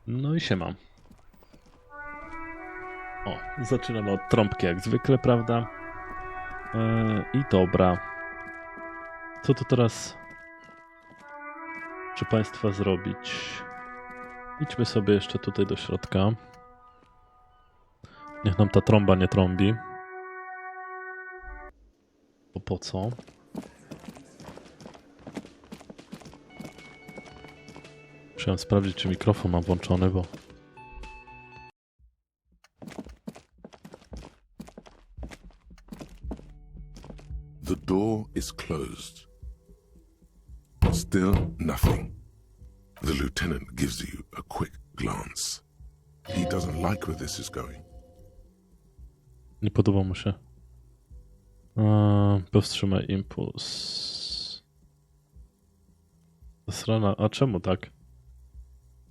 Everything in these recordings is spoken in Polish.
No i siema. O, zaczynamy od trąbki jak zwykle, prawda? I dobra. Co tu teraz proszę Państwa zrobić? Idźmy sobie jeszcze tutaj do środka. Niech nam ta trąba nie trąbi. Bo po co? Musiałem sprawdzić, czy mikrofon mam włączony, bo... The door is closed. Still nothing. The lieutenant gives you a quick glance. He doesn't like where this is going. Nie podoba mu się. Powstrzymaj impuls. Zasrana. A czemu tak?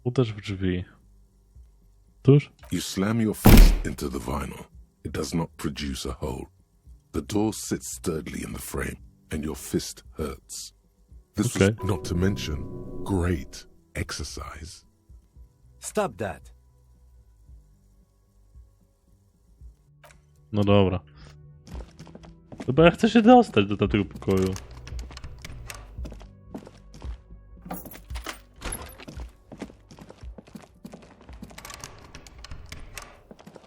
Uderz w drzwi. Tuż? You slam your fist into the vinyl. It does not produce a hole. The door sits sturdily in the frame, and your fist hurts. This was not to mention great exercise. Stop that. No dobra. Chyba ja chcę się dostać do tamtego pokoju.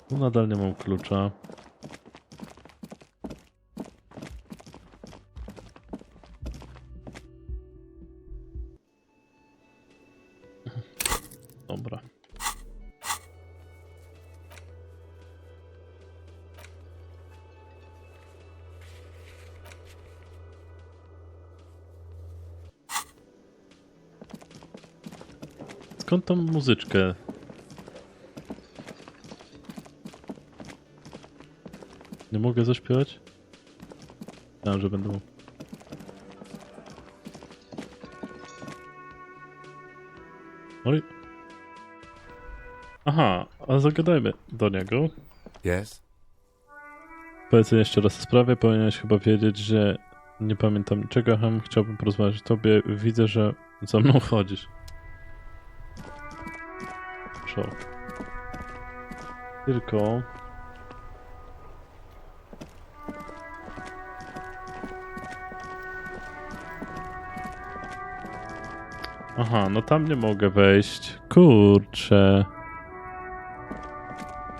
Tu nadal nie mam klucza. Dobra. Skąd tą muzyczkę? Nie mogę zaśpiewać? Wiem, że będę mógł. Oj. Aha, a zagadajmy do niego. Yes? Powiedz jeszcze raz o sprawie, powinieneś chyba wiedzieć, że nie pamiętam niczego, chciałbym porozmawiać o tobie, widzę, że za mną chodzisz. Szok. Tylko... Aha, no tam nie mogę wejść. Kurczę.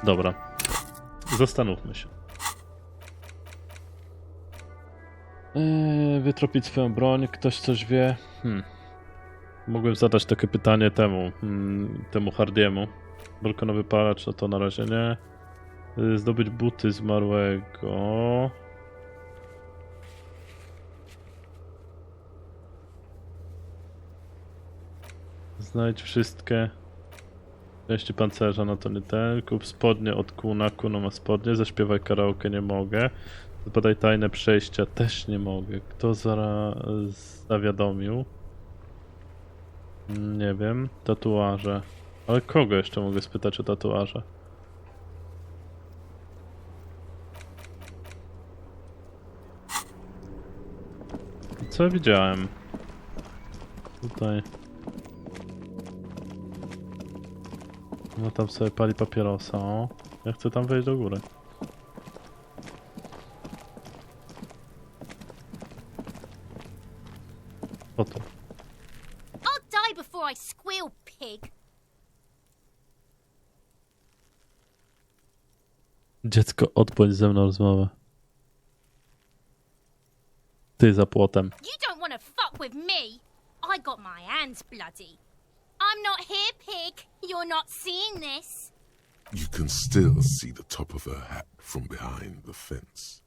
Dobra. Zastanówmy się. Wytropić swoją broń. Ktoś coś wie? Mogłem zadać takie pytanie temu Hardiemu. Balkonowy palacz, no to na razie nie. Zdobyć buty zmarłego. Znajdź wszystkie części pancerza, no to nie ten. Kup spodnie od Kuna, Kuno ma spodnie. Zaśpiewaj karaoke, nie mogę. Zbadaj tajne przejścia, też nie mogę. Kto zawiadomił? Nie wiem. Tatuaże. Ale kogo jeszcze mogę spytać o tatuaże? Co widziałem? Tutaj. No tam sobie pali papierosa, o. Ja chcę tam wejść do góry. Po to. I'll die before I squeal, pig. Dziecko, odbądź ze mną rozmowę. Ty za płotem. You don't want to fuck with me. I got my hands bloody. I'm not here, pig. You're not seeing this. You can still see the top of her hat from behind the fence.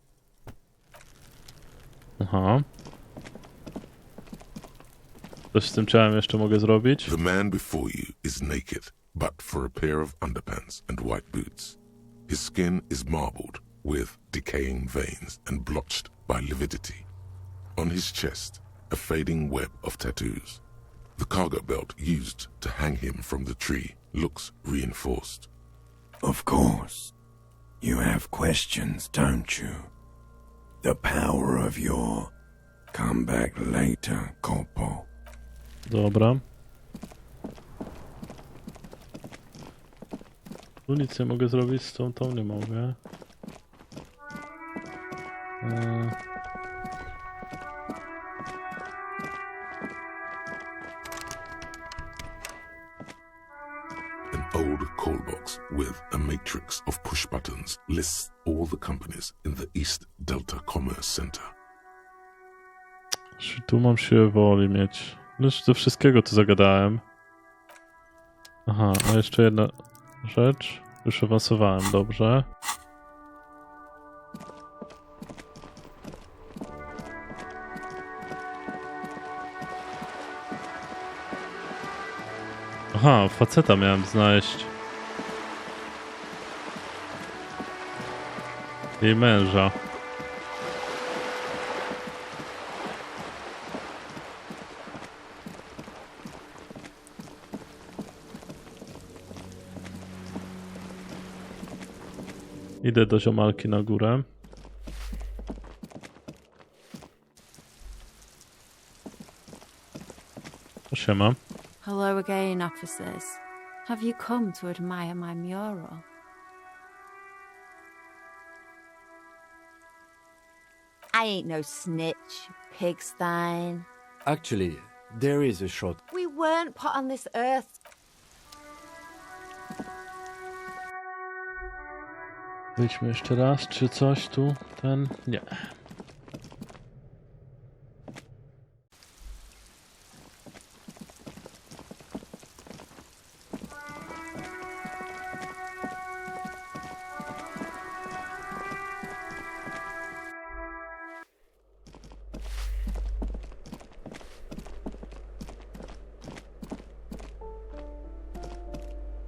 Aha. Coś z tym ciałem jeszcze mogę zrobić? The man before you is naked, but for a pair of underpants and white boots. His skin is marbled with decaying veins and blotched by lividity. On his chest, a fading web of tattoos. The cargo belt used to hang him from the tree looks reinforced. Of course. You have questions, don't you? The power of your come back later, Corpo. Dobra. Tu nic nie mogę zrobić, z tą nie mogę. An old call box with a matrix of push buttons lists all the companies in the East Delta Commerce Center. Czy tu mam siłę woli mieć? No już do wszystkiego tu zagadałem. Aha, a jeszcze jedna rzecz. Już awansowałem, dobrze. Aha, faceta miałem znaleźć. Jej męża. Idę do ziomalki na górę. Siema. Hello again, officers. Have you come to admire my mural? I ain't no snitch, pigstein. Actually, there is a short. We weren't put on this earth. Wyjdźmy jeszcze raz, czy coś tu? Nie.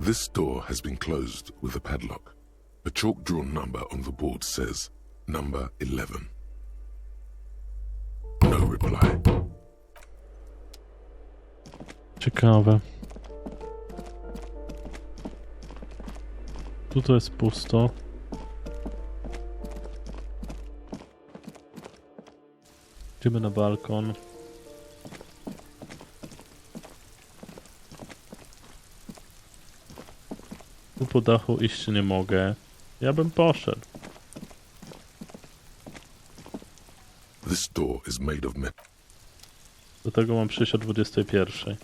This door has been closed with a padlock. A chalk-drawn number on the board says, number 11. No reply. Ciekawe. Tutaj jest pusto. Idziemy na balkon. Tu po dachu iść nie mogę. Ja bym poszedł. This door is made of metal. Do tego mam przyjść o 21.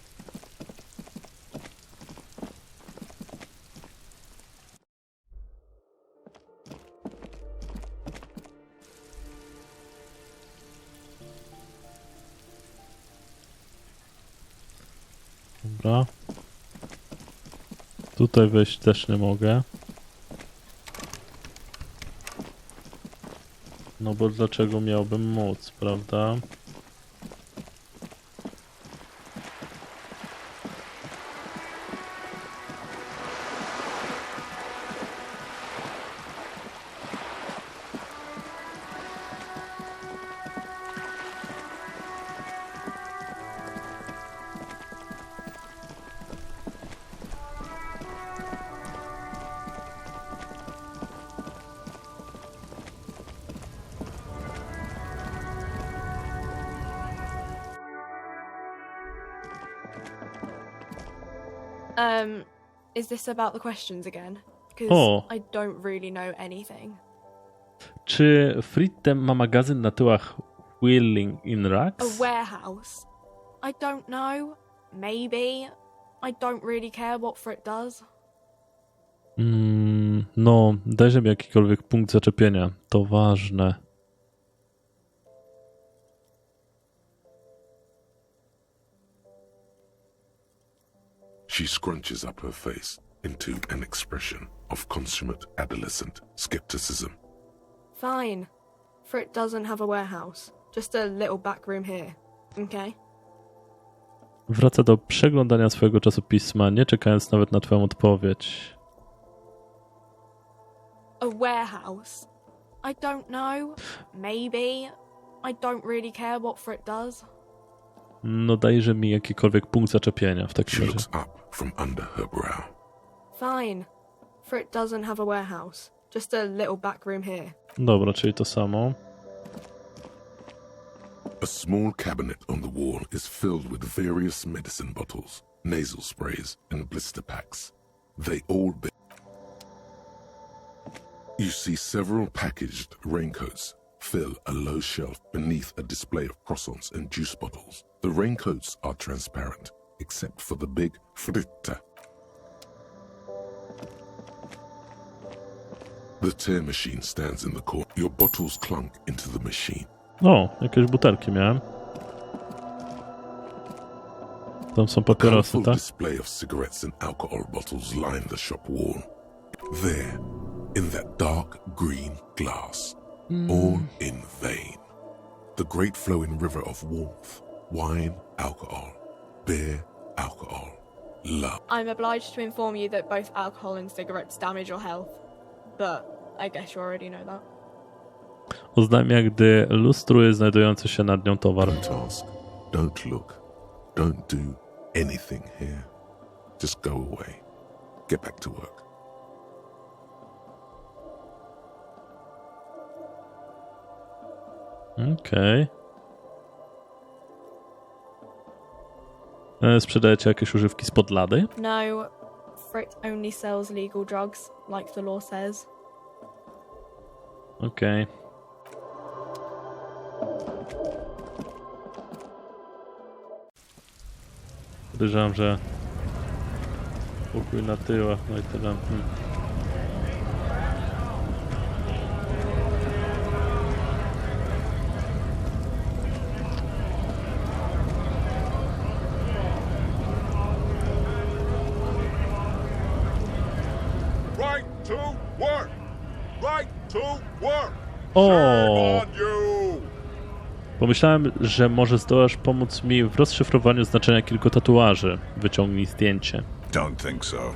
Dobra. Tutaj wejść też nie mogę. No bo dlaczego miałbym móc, prawda? Is this about the questions again? Because O. I don't really know anything. Czy Fritte ma magazyn na tyłach Wheeling in Racks? A warehouse? I don't know. Maybe. I don't really care what Frit does. No, dajże mi jakikolwiek punkt zaczepienia. To ważne. She scrunches up her face into an expression of consummate adolescent skepticism. Fine. Frit doesn't have a warehouse. Just a little back room here. Okay? Wraca do przeglądania swojego czasopisma, nie czekając nawet na twoją odpowiedź. A warehouse? I don't know. Maybe. I don't really care what Frit does. No dajże mi jakikolwiek punkt zaczepienia w She takim razie. looks up from under her brow. Fine. Frit doesn't have a warehouse. Just a little back room here. Dobra, czyli to samo. A small cabinet on the wall is filled with various medicine bottles, nasal sprays, and blister packs. They all bear You see several packaged raincoats fill a low shelf beneath a display of croissants and juice bottles. The raincoats are transparent, except for the big fritta. The tear machine stands in the corner. Your bottles clunk into the machine. O, jakieś butelki miałem. Tam są papierosy, Colourful tak? display of cigarettes and alcohol bottles line the shop wall. There, in that dark green glass, all in vain. The great flowing river of warmth, wine, alcohol, beer, alcohol, love. I'm obliged to inform you that both alcohol and cigarettes damage your health. But I guess you already know that. Oznajmia, gdy lustruje znajdujący się nad nią towar. Don't ask, don't look, don't do anything here. Just go away. Get back to work. Okej. Sprzedajecie jakieś używki spod lady? No, Frit only sells legal drugs, like the law says. Okej. Podejrzewam, że pokój na tyłach, no i tyle. Right to work! Right to work! O! On you! Pomyślałem, że może zdołasz pomóc mi w rozszyfrowaniu znaczenia kilku tatuaży. Wyciągnij zdjęcie. Don't think so.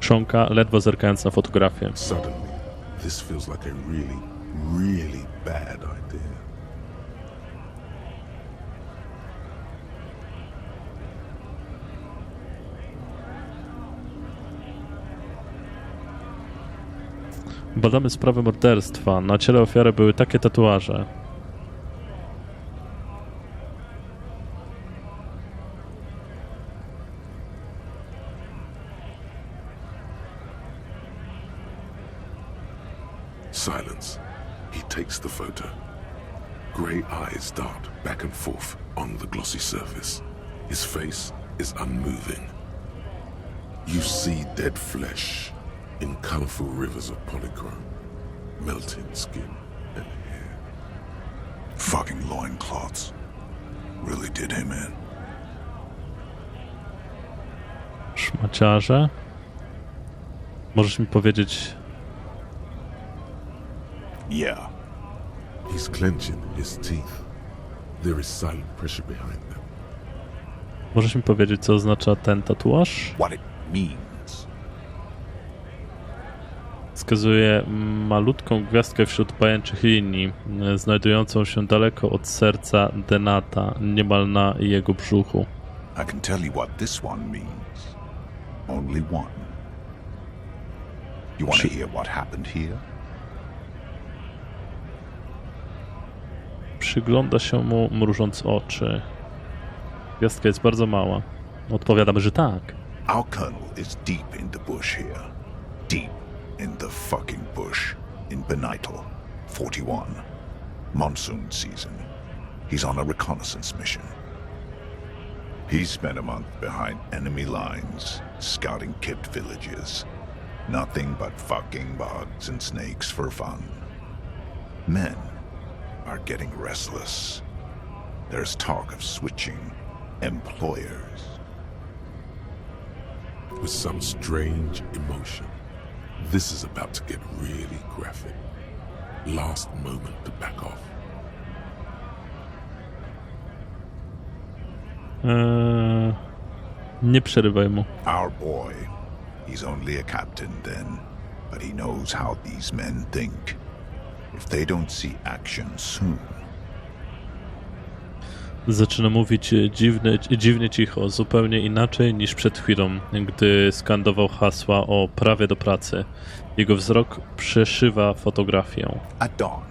Chrząka, ledwo zerkając na fotografię. Suddenly, this feels like a really, really bad idea. Badamy sprawę morderstwa. Na ciele ofiary były takie tatuaże. Silence. He takes the photo. Grey eyes dart back and forth on the glossy surface. His face is unmoving. You see dead flesh in colorful rivers of polychrome, melting skin and hair. Fucking loincloths. Really did him in. Szmaciarze. Możesz mi powiedzieć... Yeah. He's clenching his teeth. There is silent pressure behind them. Możesz mi powiedzieć, co oznacza ten tatuaż? What it means. Wskazuje malutką gwiazdkę wśród pajęczych linii, znajdującą się daleko od serca Denata, niemal na jego brzuchu. I can tell you what this one means. Only one. You want to hear what happened here? Przygląda się mu, mrużąc oczy. Gwiazdka jest bardzo mała. Odpowiadamy, że tak. Our colonel is deep in the bush here. Deep in the fucking bush. In Benital, 41. Monsoon season. He's on a reconnaissance mission. He spent a month behind enemy lines, scouting kept villages. Nothing but fucking bugs and snakes for fun. Men are getting restless. There's talk of switching employers. With some strange emotion, this is about to get really graphic. Last moment to back off. Nie przerywaj mu. Our boy, he's only a captain then, but he knows how these men think. If they don't see action soon. Zaczyna mówić dziwnie cicho, zupełnie inaczej niż przed chwilą, gdy skandował hasła o prawie do pracy. Jego wzrok przeszywa fotografię. At dawn,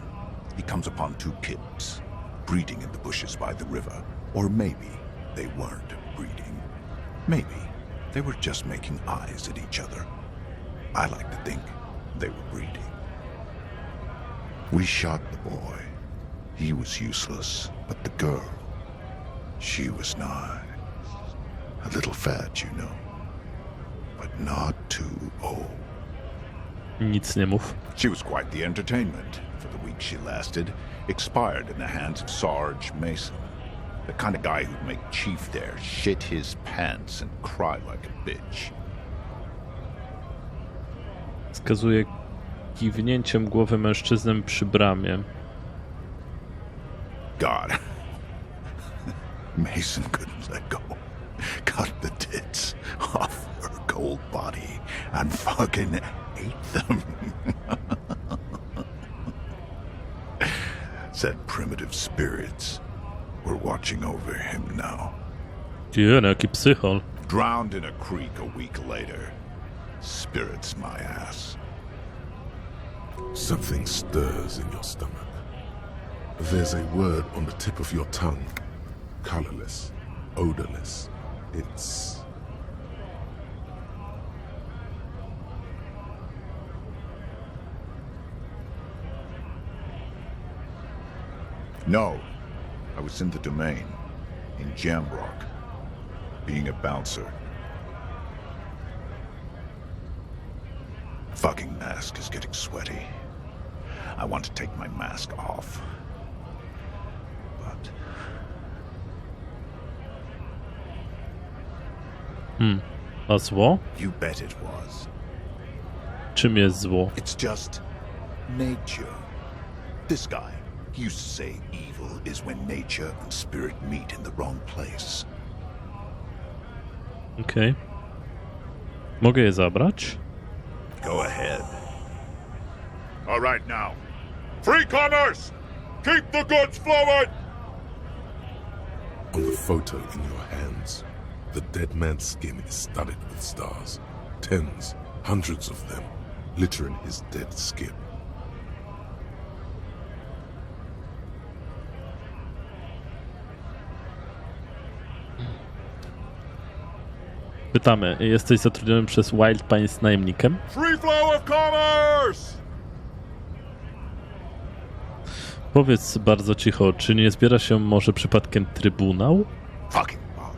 he comes upon two kids, breeding in the bushes by the river. Or maybe they weren't breeding. Maybe they were just making eyes at each other. I like to think They were breeding. We shot the boy. He was useless, but the girl, she was nice. A little fat, you know, but not too old. Nic nie mów. She was quite the entertainment for the week she lasted. Expired in the hands of Sarge Mason, the kind of guy who'd make Chief there shit his pants and cry like a bitch. Wskazuje kiwnięciem głowy mężczyznę przy bramie. God. Mason couldn't let go. Cut the tits off her cold body and fucking ate them. Said primitive spirits were watching over him now. Jaki psychol. Drowned in a creek a week later. Spirits my ass. Something stirs in your stomach. There's a word on the tip of your tongue. Colorless, odorless. It's... No, I was in the domain, in Jamrock, being a bouncer. Fucking mask is getting sweaty. I want to take my mask off. But... A zło? You bet it was. Czym jest zło? It's just nature. This guy, he used to say evil is when nature and spirit meet in the wrong place. Okej. Mogę je zabrać? Go ahead. All right now. Free commerce! Keep the goods flowing! On the photo in your hands, the dead man's skin is studded with stars. Tens, hundreds of them, littering his dead skin. Pytamy, jesteś zatrudniony przez Wild Pines najemnikiem? Free flow of commerce! Powiedz bardzo cicho, czy nie zbiera się może przypadkiem trybunał? Fucking bug.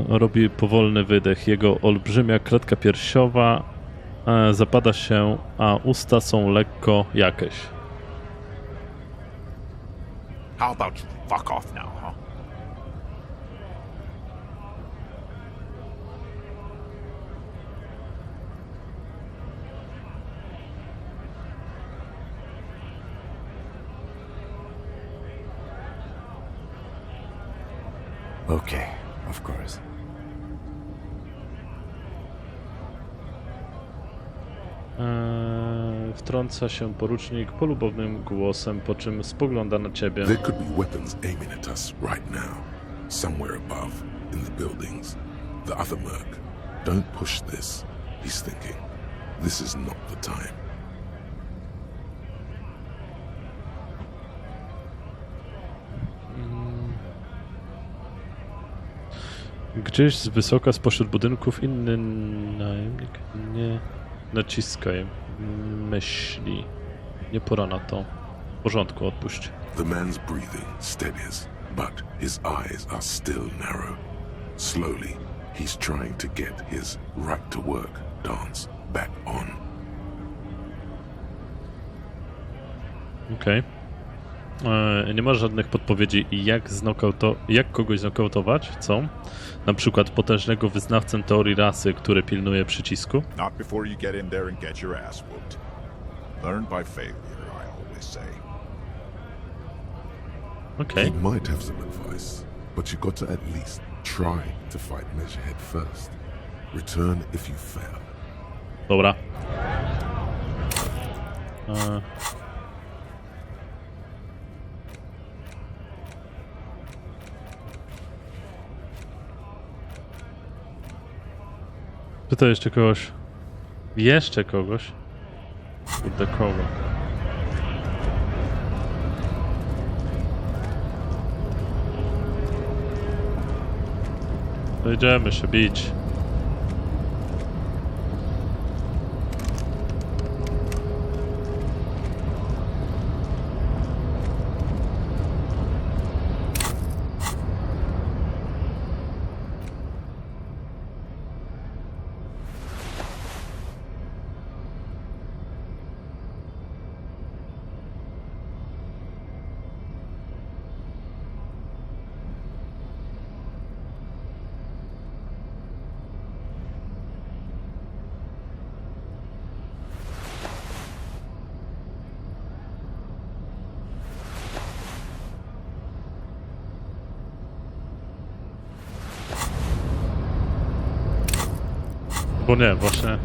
Robi powolny wydech. Jego olbrzymia klatka piersiowa zapada się, a usta są lekko jakieś. How about you fuck off now, huh? Okay, of course. Wtrąca się porucznik polubownym głosem, po czym spogląda na ciebie. There could be weapons aiming at us right now, somewhere above, in the buildings. The other merc. Don't push this, he's thinking. This is not the time. Gdzieś z wysoka, spośród budynków, inny najemnik nie naciskaj myśli. Nie pora na to. W porządku, odpuść. The man's breathing steadies, but his eyes are still narrow. Slowly, he's trying to get his right to work dance back on. Okej. Nie ma żadnych podpowiedzi, jak kogoś znokautować, co? Na przykład potężnego wyznawcę teorii rasy, który pilnuje przycisku. Not before you get in there and get your ass whooped. Learn by failure, I always say. Okej. He might have some advice, but you got to at least try to fight Measurehead first. Return if you fail. Dobra. Pytaj jeszcze kogoś. Jeszcze kogoś? Kurde, kogo? Będziemy się bić. Bo nie, właśnie.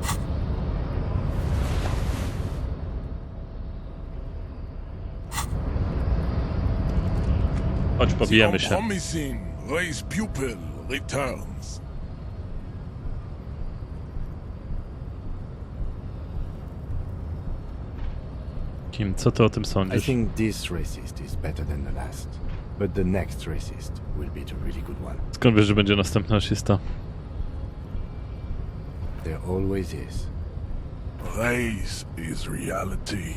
Chodź, pobijemy się. Promising race pupil returns. Kim, co ty o tym I sądzisz? think this racist is better than the last. But the next racist will be the really good one. Skąd wiesz, że będzie następna rasista? There always is. Race is reality.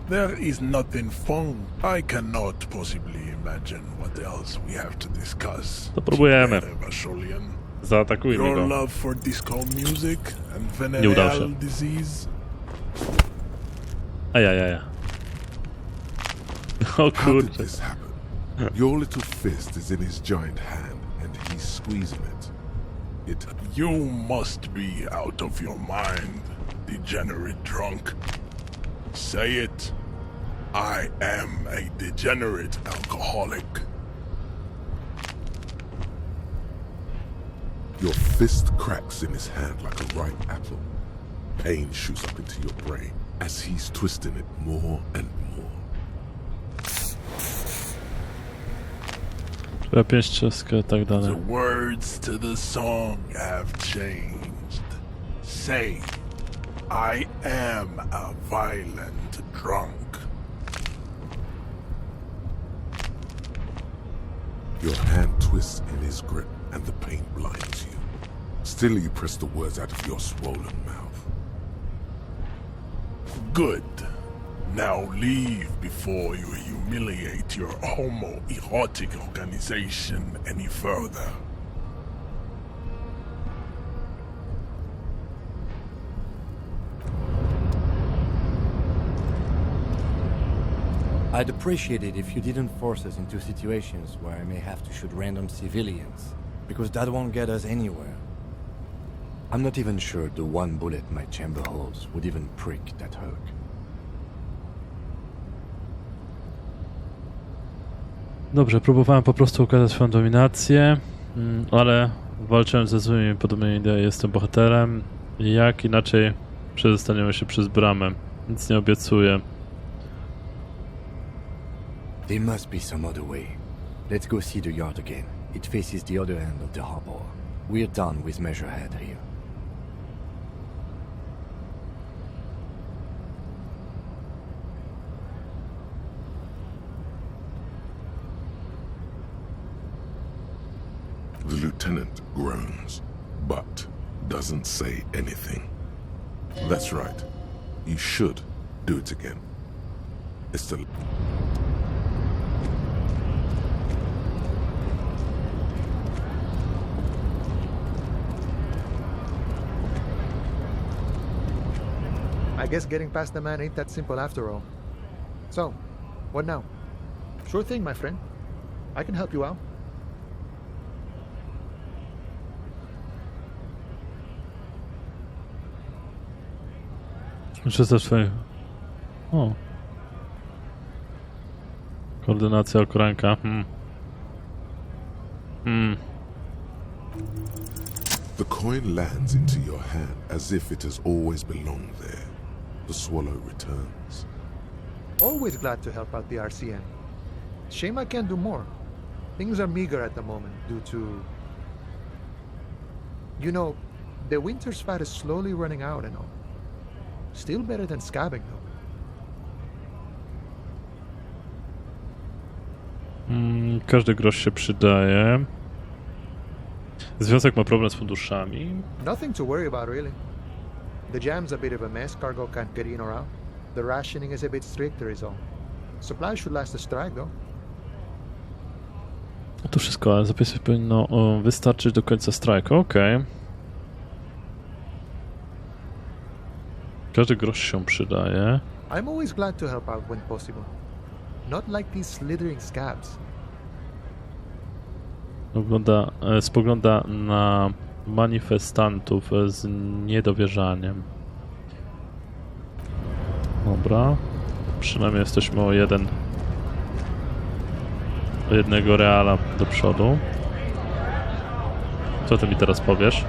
There is nothing fun. I cannot possibly imagine what else we have to discuss. To próbujemy. Vashulian. Zaatakujmy Your go. love for disco music and Nie udało się. venereal disease. Ajajaja. O How did kurczę. this happen? Your little fist is in his giant hand, and he's squeezing it. You must be out of your mind, degenerate drunk. Say it. I am a degenerate alcoholic. Your fist cracks in his hand like a ripe apple. Pain shoots up into your brain as he's twisting it more and more. Trzeba pięść czeskę i tak dalej. The words to the song have changed. Say, I am a violent drunk. Your hand twists in his grip and the pain blinds you. Still you press the words out of your swollen mouth. Good. Now leave before you humiliate your homoerotic organization any further. I'd appreciate it if you didn't force us into situations where I may have to shoot random civilians, because that won't get us anywhere. I'm not even sure the one bullet my chamber holds would even prick that hook. Dobrze, próbowałem po prostu ukazać swoją dominację, ale walczyłem ze złymi podobnymi idei. Jestem bohaterem. Jak inaczej przedostaniemy się przez bramę? Nic nie obiecuję. There must be some other way. Let's go see the yard again. It faces the other end of the harbor. We're done with Measurehead here. The lieutenant groans, but doesn't say anything. That's right. You should do it again. It's the... I guess getting past the man ain't that simple after all. So, what now? Sure thing, my friend. I can help you out. Muszę też swoje... O. Koordynacja okręka. The coin lands into your hand as if it has always belonged there. The swallow returns. Always glad to help out the RCM. Shame I can't do more. Things are meager at the moment due to... You know, the winter's fat is slowly running out and all. Still better than scabbing though. Każdy grosz się przydaje. Związek ma problem z funduszami. Nothing to worry about really. The jam's a bit of a mess, cargo can't get in or out. The rationing is a bit stricter is all. Supplies should last the strike though. To wszystko, ale zapisy powinno wystarczyć do końca strajku, okej. Każdy grosz się przydaje. I'm always glad to help out when possible. Not like these slithering scabs. Spogląda na manifestantów z niedowierzaniem. Dobra. Przynajmniej jesteśmy o jeden o jednego reala do przodu. Co ty mi teraz powiesz?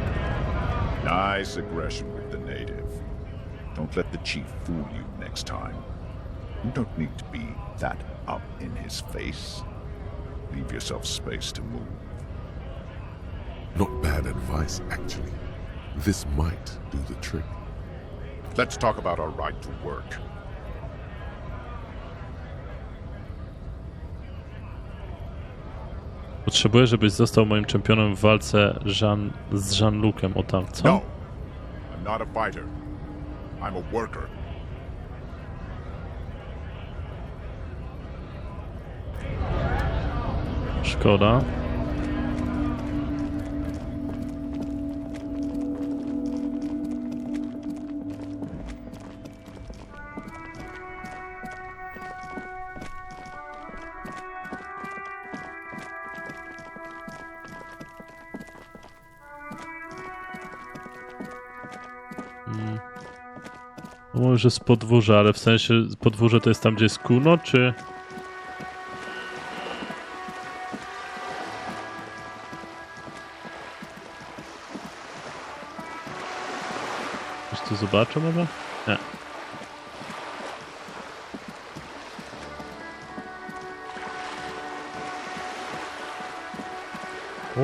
Nice aggression with the native. Don't let the chief fool you next time. You don't need to be that up in his face. Leave yourself space to move. Not bad advice, actually. This might do the trick. Let's talk about our right to work. Potrzebuję, żebyś został moim czempionem w walce z Jean-Lucem. O tam, co? No, I'm not a fighter. I'm a worker. Szkoda. Mówię, że z podwórza, ale w sensie podwórze to jest tam, gdzie jest kuno, czy... Coś tu zobaczę może? Nie.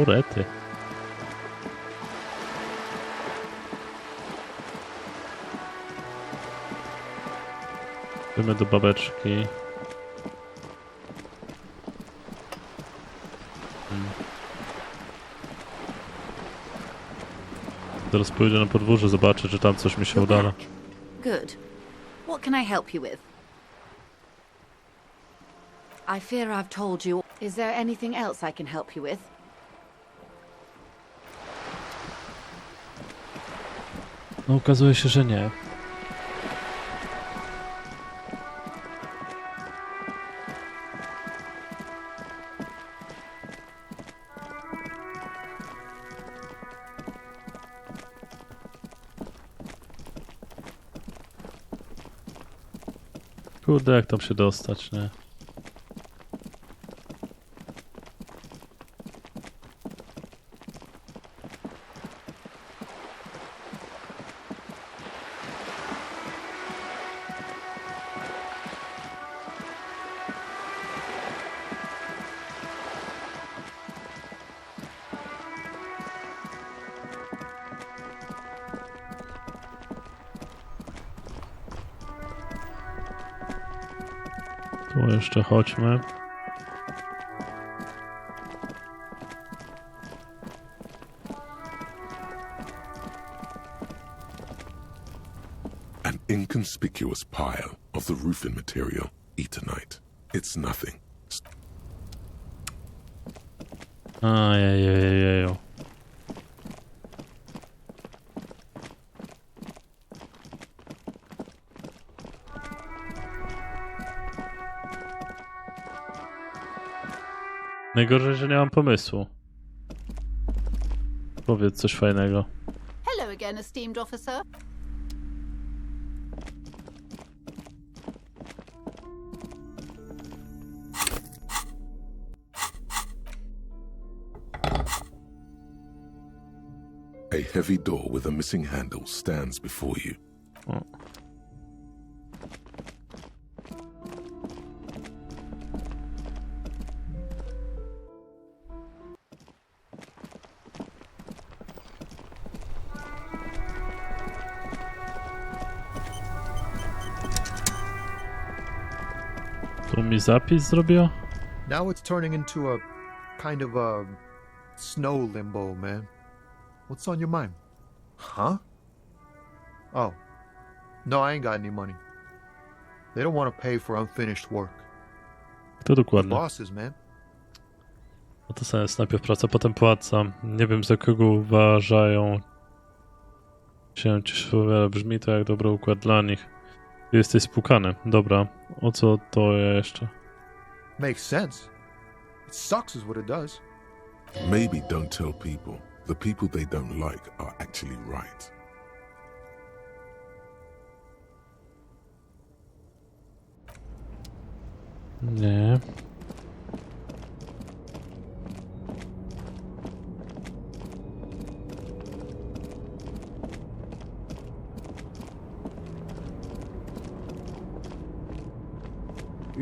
O, rety. Idziemy do babeczki. Teraz pójdę na podwórze, zobaczę, czy tam coś mi się uda. Good. What can I help you with? I fear I've told you. Is there anything else I can help you with? No, okazuje się, że nie. Kurde, jak tam się dostać, nie? Tu jeszcze chodźmy. An inconspicuous pile of the roofing material, Eternite. It's nothing. Ajejejejeju. Najgorzej, że nie mam pomysłu. Powiedz coś fajnego. Hello again, esteemed officer. A heavy door with a missing handle stands before you. O. Tu mi zapis zrobiło? Now it's turning into a kind of a snow limbo, man. What's on your mind? Huh? Oh. No, I ain't got any money. They don't want to pay for unfinished work. Kto The dokładnie? bosses, man. No to sens, najpierw praca, potem płaca. Nie wiem, za kogo uważają się ci brzmi to jak dobry układ dla nich. Jesteś spłukany. Dobra, o co to jeszcze? Makes sense. It sucks is what it does. Maybe don't tell people. The people they don't like are actually right. Nie.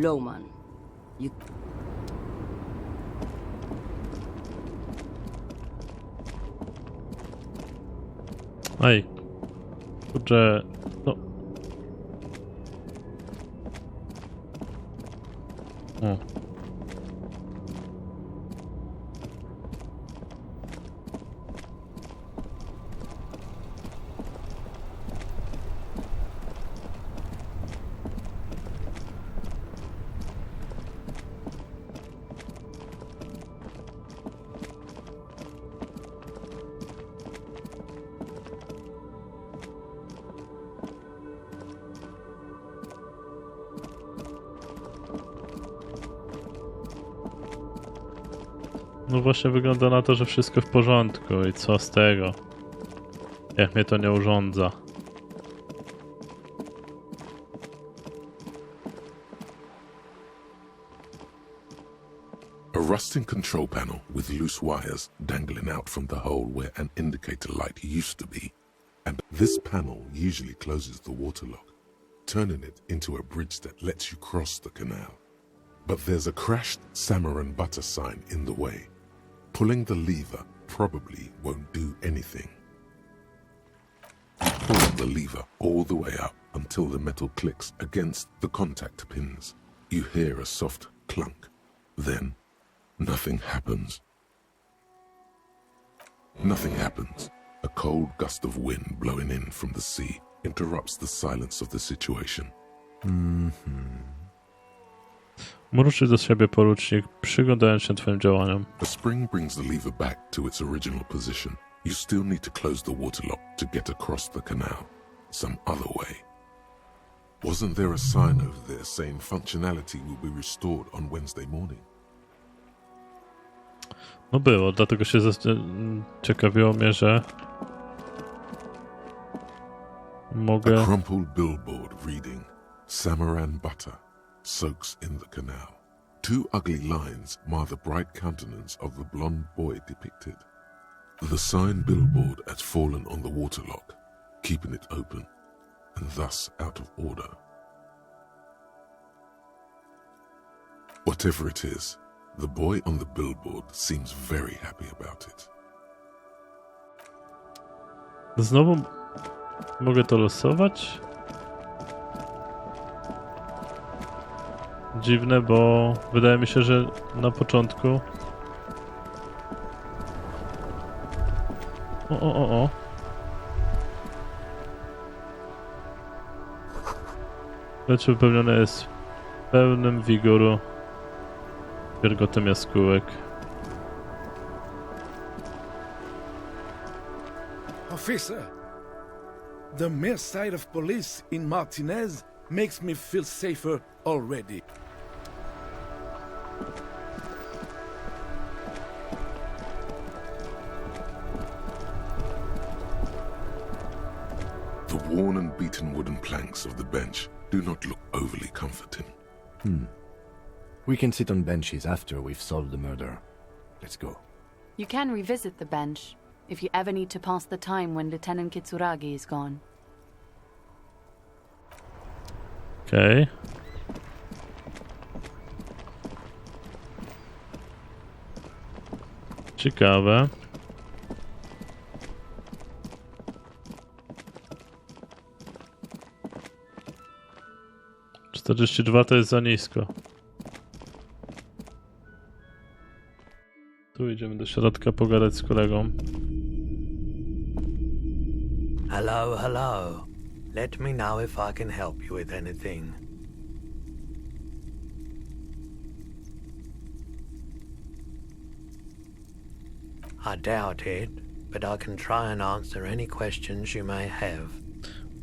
Lowman. You... Ej. Kurczę... No. O. No właśnie wygląda na to, że wszystko w porządku i co z tego? Jak mnie to nie urządza. A rusting control panel with loose wires dangling out from the hole where an indicator light used to be. And this panel usually closes the waterlock, turning it into a bridge that lets you cross the canal. But there's a crashed salmon and butter sign in the way. Pulling the lever probably won't do anything. You pull the lever all the way up until the metal clicks against the contact pins. You hear a soft clunk. Then, nothing happens. Nothing happens. A cold gust of wind blowing in from the sea interrupts the silence of the situation. Mruczy do siebie porucznik, przyglądając się twoim działaniom. A spring brings the lever back to its original position. You still need to close the waterlock to get across the canal. Some other way. Wasn't there a sign over there saying functionality will be restored on Wednesday morning? No było, dlatego się ciekawiło mnie, że mogę... A crumpled billboard reading, Samaran butter soaks in the canal. Two ugly lines mar the bright countenance of the blonde boy depicted. The sign billboard has fallen on the waterlock, keeping it open, and thus out of order. Whatever it is, the boy on the billboard seems very happy about it. Znowu mogę to losować? Dziwne, bo wydaje mi się, że na początku... O. Lecz wypełnione jest pełnym wigoru wiergotem jaskółek. Officer, the mere sight of police in Martinez makes me feel safer already. The worn and beaten wooden planks of the bench do not look overly comforting. We can sit on benches after we've solved the murder. Let's go. You can revisit the bench if you ever need to pass the time when Lieutenant Kitsuragi is gone. Okej. Ciekawe. - 42 to jest za nisko. Tu idziemy do środka pogadać z kolegą. Hello, hello. Let me know if I can help you with anything. I doubt it, but I can try and answer any questions you may have.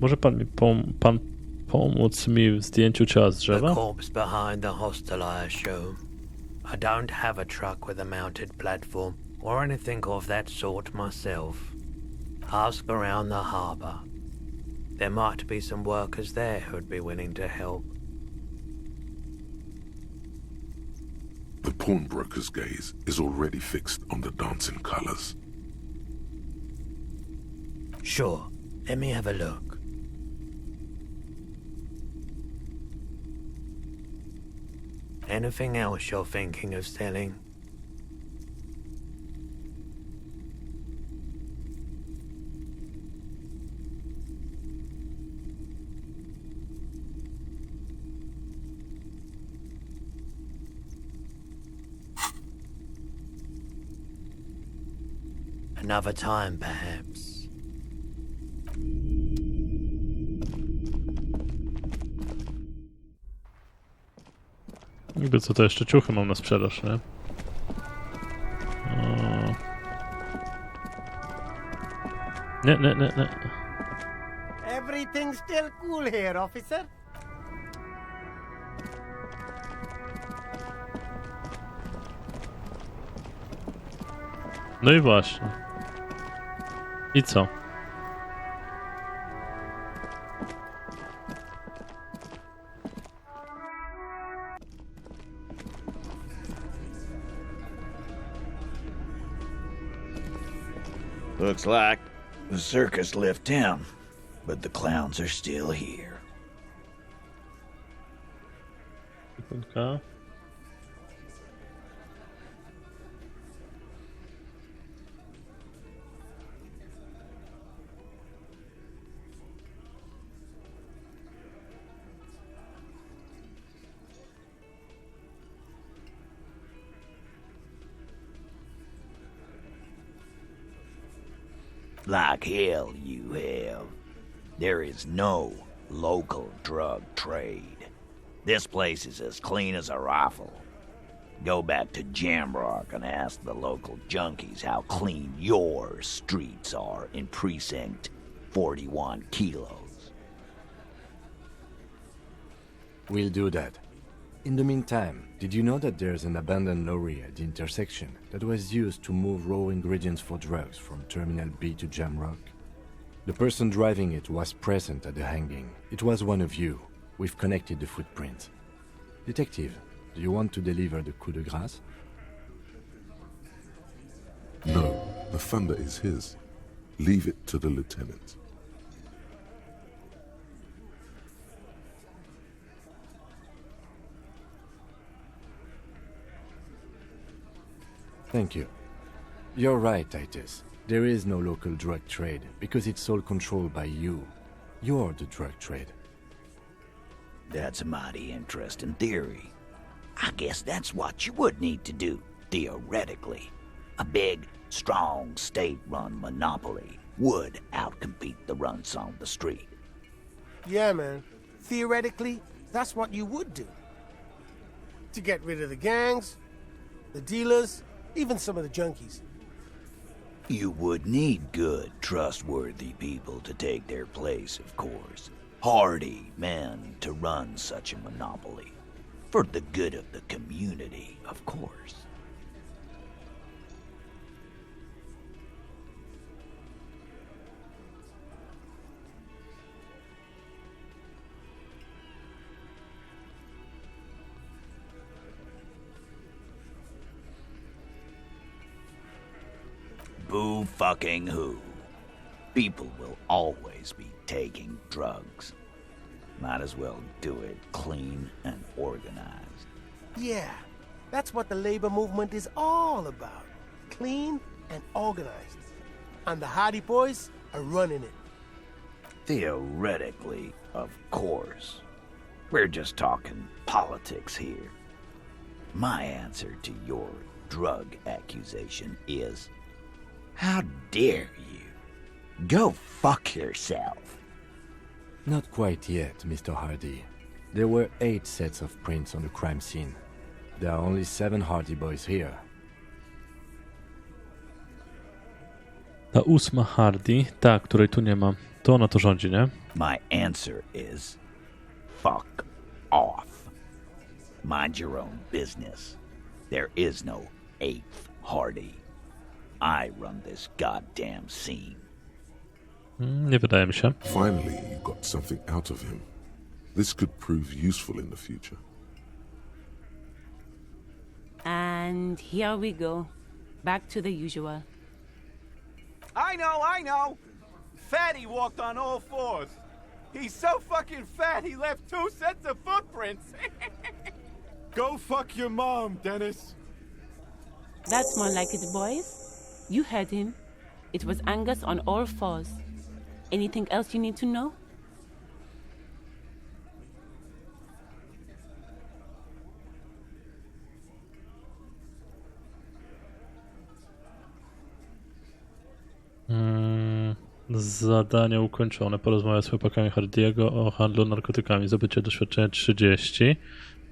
Może pan mi pomóc mi w zdjęciu ciała z drzewa? The corpse behind the hostel, I assume. I don't have a truck with a mounted platform or anything of that sort myself. Ask around the harbour. There might be some workers there who'd be willing to help. The pawnbroker's gaze is already fixed on the dancing colours. Sure, let me have a look. Anything else you're thinking of selling? Another time, perhaps. Niby co to jeszcze ciuchy mam na sprzedaż, nie? Nie. Everything's still cool here, officer. No i właśnie. I co? Looks like the circus left town, but the clowns are still here. Sekundka. Like hell you have. There is no local drug trade. This place is as clean as a rifle. Go back to Jamrock and ask the local junkies how clean your streets are in Precinct 41 kilos. We'll do that. In the meantime, did you know that there's an abandoned lorry at the intersection that was used to move raw ingredients for drugs from Terminal B to Jamrock? The person driving it was present at the hanging. It was one of you. We've connected the footprint. Detective, do you want to deliver the coup de grâce? No, the thunder is his. Leave it to the lieutenant. Thank you. You're right, Titus. There is no local drug trade, because it's all controlled by you. You're the drug trade. That's a mighty interesting theory. I guess that's what you would need to do, theoretically. A big, strong, state-run monopoly would outcompete the runts on the street. Yeah, man. Theoretically, that's what you would do. To get rid of the gangs, the dealers, even some of the junkies. You would need good, trustworthy people to take their place, of course. Hardy men to run such a monopoly. For the good of the community, of course. Boo fucking who. People will always be taking drugs. Might as well do it clean and organized. Yeah, that's what the labor movement is all about. Clean and organized. And the Hardy Boys are running it. Theoretically, of course. We're just talking politics here. My answer to your drug accusation is, how dare you? Go fuck yourself. Not quite yet, Mr. Hardy. There were 8 sets of prints on the crime scene. There are only 7 Hardy Boys here. Ta 8 Hardy, ta, której tu nie ma, to ona to rządzi, nie? My answer is, fuck off. Mind your own business. There is no 8th Hardy. I run this goddamn scene. Nie wydaje mi się. Finally, you got something out of him. This could prove useful in the future. And here we go. Back to the usual. I know! Fatty walked on all 4s. He's so fucking fat he left 2 sets of footprints. Go fuck your mom, Dennis. That's more like it, boys. You heard him. It was Angus on all fours. Anything else you need to know? Zadanie ukończone. Porozmawiać z chłopakami Hardiego o handlu narkotykami. Zdobycie doświadczenia 30.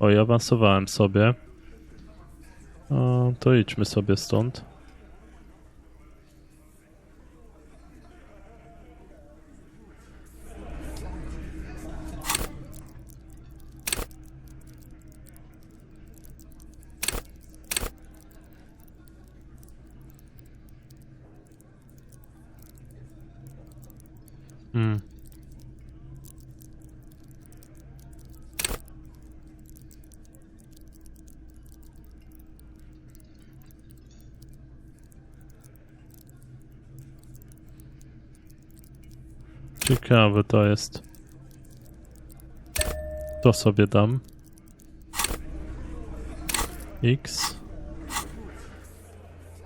Oj, awansowałem sobie. O, to idźmy sobie stąd. Ciekawe to jest. To sobie dam. X.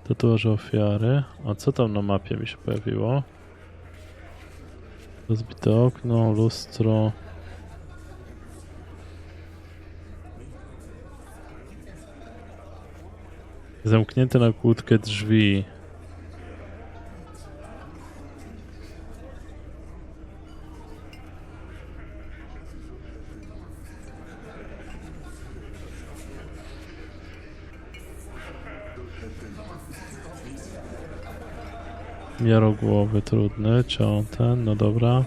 Tatuaże ofiary. A co tam na mapie mi się pojawiło? Rozbite okno, lustro. Zamknięte na kłódkę drzwi. Jarogłowy trudny, ciął ten, no dobra.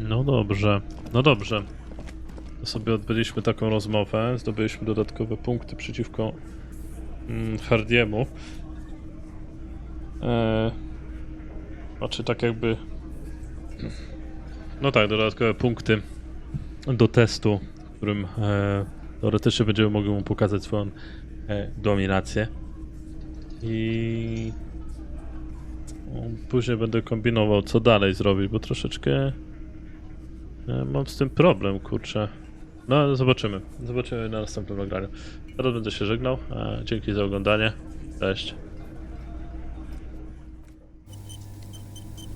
No dobrze, no dobrze. To sobie odbyliśmy taką rozmowę, zdobyliśmy dodatkowe punkty przeciwko Hardiemu. Znaczy tak jakby... No tak, dodatkowe punkty do testu, w którym teoretycznie będziemy mogli mu pokazać swoją dominację. I później będę kombinował, co dalej zrobić, bo troszeczkę mam z tym problem, kurczę. No ale zobaczymy. Zobaczymy na następnym nagraniu. Teraz będę się żegnał. Dzięki za oglądanie. Cześć.